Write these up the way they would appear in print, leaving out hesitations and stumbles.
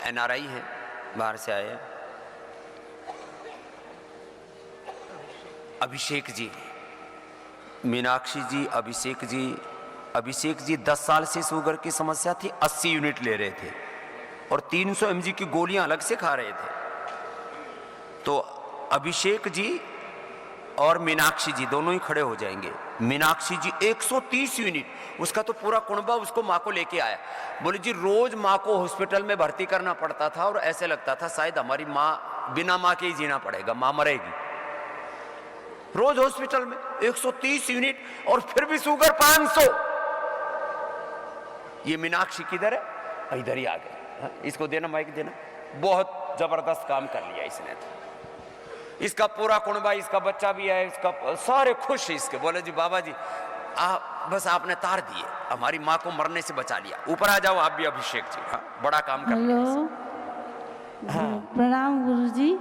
NRI हैं, बाहर से आए। अभिषेक जी, मीनाक्षी जी, अभिषेक जी 10 साल से शुगर की समस्या थी, 80 यूनिट ले रहे थे और 300 mg की गोलियां अलग से खा रहे थे। तो अभिषेक जी और मीनाक्षी जी दोनों ही खड़े हो जाएंगे। मीनाक्षी जी 130 यूनिट, उसका तो पूरा कुनबा उसको माँ को लेके आया। बोले जी रोज माँ को हॉस्पिटल में भर्ती करना पड़ता था और ऐसे लगता था शायद हमारी माँ, बिना माँ के ही जीना पड़ेगा, माँ मरेगी। रोज हॉस्पिटल में 130 यूनिट और फिर भी शुगर 500। ये मीनाक्षी किधर है? इधर ही आ गए। इसको देना, माइक देना। बहुत जबरदस्त काम कर लिया इसने तो। इसका पूरा कुनबा, इसका बच्चा भी है, इसका सारे खुश है इसके। बोले जी बाबा जी बस आपने तार दिए, हमारी माँ को मरने से बचा लिया। ऊपर आ जाओ आप भी अभिषेक जी। हाँ, बड़ा काम कर लिया। हेलो, प्रणाम गुरुजी।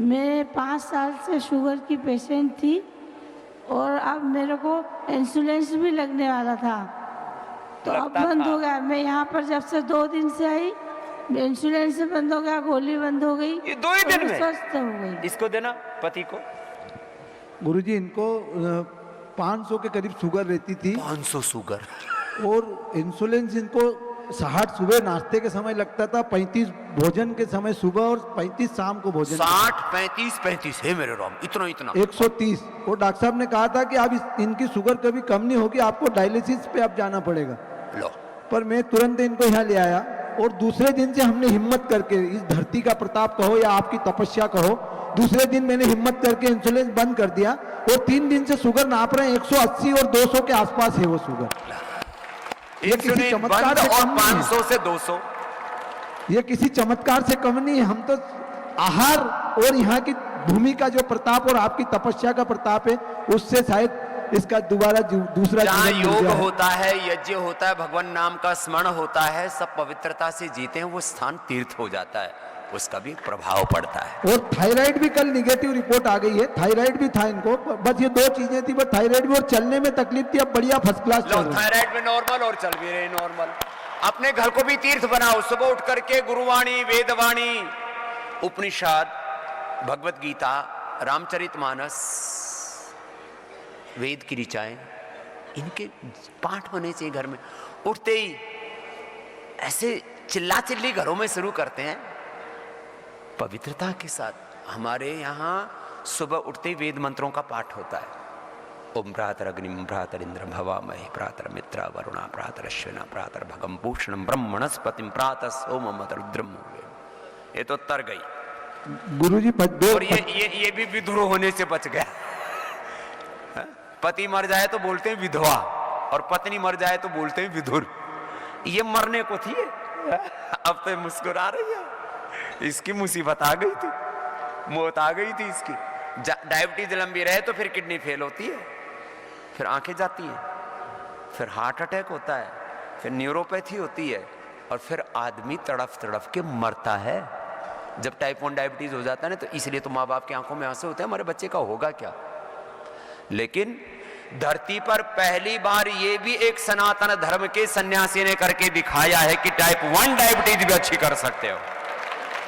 मैं 5 साल से शुगर की पेशेंट थी और अब मेरे को इंसुलिन भी लगने वाला था, तो अब बंद हो गया। मैं यहाँ पर जब से 2 दिन से आई, इंसुलिन से बंद हो गया, गोली बंद हो गई, ये 2 ही दिन में स्वस्थ हो गई। इसको देना पति को। गुरुजी इनको 500 के करीब शुगर रहती थी। 500 शुगर और इंसुलिन इनको 60 सुबह नाश्ते के समय लगता था, 35 भोजन के समय सुबह और 35 शाम को भोजन। 60, 35 है मेरे राम, इतना 130। और डॉक्टर साहब ने कहा था कि अब इनकी शुगर कभी कम नहीं होगी, आपको डायलिसिस पे अब जाना पड़ेगा। लो, पर मैं तुरंत इनको यहाँ ले आया और दूसरे दिन से हमने हिम्मत करके, इस धरती का प्रताप कहो या आपकी तपस्या कहो, दूसरे दिन मैंने हिम्मत करके इंसुलिन बंद कर दिया और 3 दिन से शुगर नाप रहे हैं। 180 और 200 के आसपास है वो शुगर। ये किसी चमत्कार से कम नहीं है। 500 से 200, ये किसी चमत्कार से कम नहीं है। हम तो आहार और यहाँ की भूमि का जो प्रताप और आपकी तपस्या का प्रताप है, उससे शायद इसका दोबारा दूसरा जहाँ जीवन मिल योग गया है। होता है, यज्ञ होता है, भगवान नाम का स्मरण होता है, सब पवित्रता से जीते हैं, वो स्थान तीर्थ हो जाता है, उसका भी प्रभाव पड़ता है। और थायराइड भी कल निगेटिव रिपोर्ट आ गई है। थायराइड भी था इनको, बस ये 2 चीजें थी, बस थायराइड भी और चलने में तकलीफ थी। अब बढ़िया फर्स्ट क्लास चल रही है। थायराइड में नॉर्मल और चल भी रहे नॉर्मल। अपने घर को भी तीर्थ बनाओ, सुबह उठ करके गुरुवाणी, वेदवाणी, उपनिषद, भगवत गीता, रामचरितमानस, वेद की ऋचाएं, इनके पाठ होने चाहिए घर में। उठते ही ऐसे चिल्ला चिल्ली घरों में शुरू करते हैं पवित्रता के साथ। हमारे यहाँ सुबह उठते ही वेद मंत्रों का पाठ होता है। ओम भ्रातर अग्निम भ्रातर इंद्रम भवामहे भ्रातर मित्रा वरुणा भ्रातर अश्विना भ्रातर भगम भूषणम ब्रह्मणस्पतिम भ्रातर सोमम रुद्रम। ये तो तर गई गुरुजी। और ये भी विधुर होने से बच गया। पति मर जाए तो बोलते हैं विधवा और पत्नी मर जाए तो बोलते हैं विधुर। ये मरने को थी, अब तो मुस्कुरा रही है। इसकी मुसीबत आ गई थी, मौत आ गई थी इसकी। डायबिटीज लंबी रहे तो फिर किडनी फेल होती है, फिर आंखें जाती हैं, फिर हार्ट अटैक होता है, फिर न्यूरोपैथी होती है और फिर आदमी तड़फ तड़फ के मरता है। जब टाइप 1 डायबिटीज हो जाता है ना, तो इसलिए तो माँ बाप की आंखों में आंसू होते हैं, हमारे बच्चे का होगा क्या। लेकिन धरती पर पहली बार ये भी एक सनातन धर्म के सन्यासी ने करके दिखाया है कि टाइप 1 डायबिटीज भी अच्छी कर सकते हो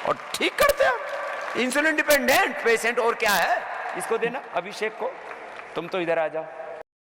और ठीक करते हो। इंसुलिन डिपेंडेंट पेशेंट और क्या है। इसको देना अभिषेक को। तुम तो इधर आ जाओ।